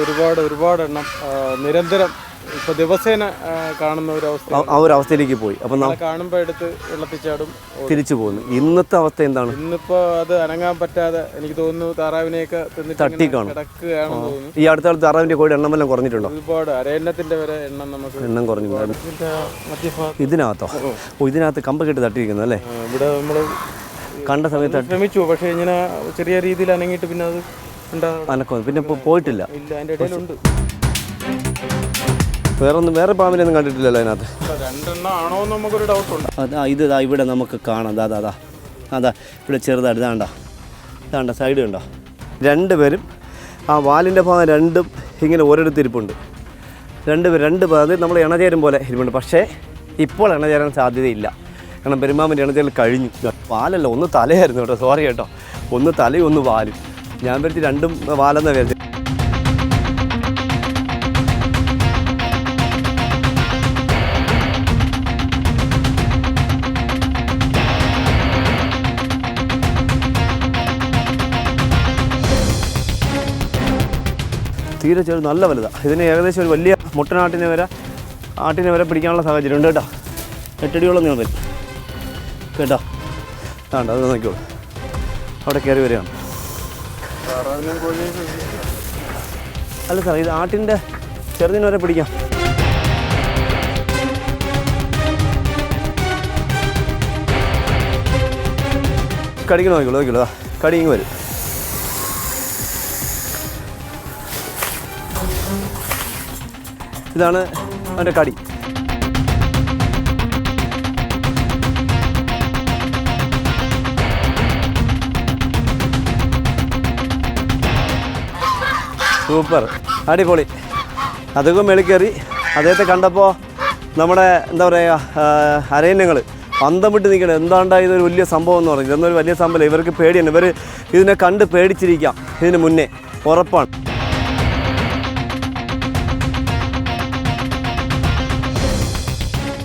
ഒരുപാട് എണ്ണം നിരന്തരം ഇപ്പൊ ദിവസേന കാണുന്ന ഒരു അവസ്ഥ, ആ ഒരു അവസ്ഥയിലേക്ക് പോയി. അപ്പം കാണുമ്പോൾ എടുത്ത് വെള്ളത്തിച്ചാടും തിരിച്ചു പോകുന്നു. ഇന്നത്തെ അവസ്ഥ എന്താണ്? ഇന്നിപ്പോ അത് അനങ്ങാൻ പറ്റാതെ എനിക്ക് തോന്നുന്നു താറാവിനെയൊക്കെ തട്ടി കാണും, കിടക്കുകയാണെന്ന് തോന്നുന്നു. ഈ അടുത്ത കാലത്ത് താറാവിന്റെ കോഴി എണ്ണമെല്ലാം കുറഞ്ഞിട്ടുണ്ടോ? ഒരുപാട് അരയന്നത്തിന്റെ വരെ എണ്ണം കുറഞ്ഞിട്ടുണ്ട്. ഇതിനകത്തോ? ഓ, ഇതിനകത്ത് കമ്പക്കെട്ട് തട്ടിയിരിക്കുന്നു അല്ലേ? ഇവിടെ നമ്മള് കണ്ട സമയത്ത് ശ്രമിച്ചു, പക്ഷെ ഇങ്ങനെ ചെറിയ രീതിയിൽ അനങ്ങിയിട്ട് പിന്നെ അത് അനക്കം പിന്നെ പോയിട്ടില്ല. ഇല്ല, അതിന്റെ ഇടയിലുണ്ട്. വേറെ പാമ്പിനൊന്നും കണ്ടിട്ടില്ലല്ലോ അതിനകത്ത്. രണ്ടെണ്ണം ആണോ എന്ന് നമുക്കൊരു ഡൗട്ടുണ്ട്. ഇതാ ഇവിടെ നമുക്ക് കാണാം. അതാ ഇവിടെ ചെറുതായിട്ട് ഇതാണ്ട സൈഡ് കണ്ടോ? രണ്ടുപേരും ആ വാലിൻ്റെ ഭാഗം രണ്ടും ഇങ്ങനെ ഒരിടത്ത് ഇരിപ്പുണ്ട്. രണ്ട് ഭാഗത്ത് നമ്മൾ ഇണചേരും പോലെ ഇരിപ്പുണ്ട്. പക്ഷേ ഇപ്പോൾ ഇണചേരാൻ സാധ്യതയില്ല, കാരണം പെരുമ്പാമ്പിൻ്റെ ഇണചേരൽ കഴിഞ്ഞു. വാലല്ല, ഒന്ന് തലയായിരുന്നു കേട്ടോ, സോറി കേട്ടോ. ഒന്ന് തലയും ഒന്ന് വാലും. ഞാൻ വരുത്തി രണ്ടും വാലെന്ന വരുത്തി. തീരെ ചെറു നല്ല വലുതാണ്. ഇതിന് ഏകദേശം ഒരു വലിയ മുട്ടനാട്ടിനെ വരെ പിടിക്കാനുള്ള സാഹചര്യം ഉണ്ട് കേട്ടോ. 8 അടിയോളം നീളം വരും കേട്ടോ. അത് നോക്കിയോളൂ, അവിടെ കയറി വരികയാണ്. അല്ല സാർ, ഇത് ആട്ടിൻ്റെ ചെറുതിനെ വരെ പിടിക്കാം. കടിക്കണ നോക്കിയോളൂ, കടിയും വരും. ഇതാണ് അവൻ്റെ കടി. സൂപ്പർ, അടിപൊളി. അധികം മെളിക്കറി അദ്ദേഹത്തെ കണ്ടപ്പോൾ നമ്മുടെ എന്താ പറയുക, അരയന്യങ്ങൾ അന്തം വിട്ട് നിൽക്കണം. എന്താണ്ടാ ഇതൊരു വലിയ സംഭവം എന്ന് പറഞ്ഞു. ഇതൊന്നൊരു വലിയ സംഭവം. ഇവർക്ക് പേടിയാണ്. ഇതിനെ കണ്ട് പേടിച്ചിരിക്കാം ഇതിന് മുന്നേ, ഉറപ്പാണ്.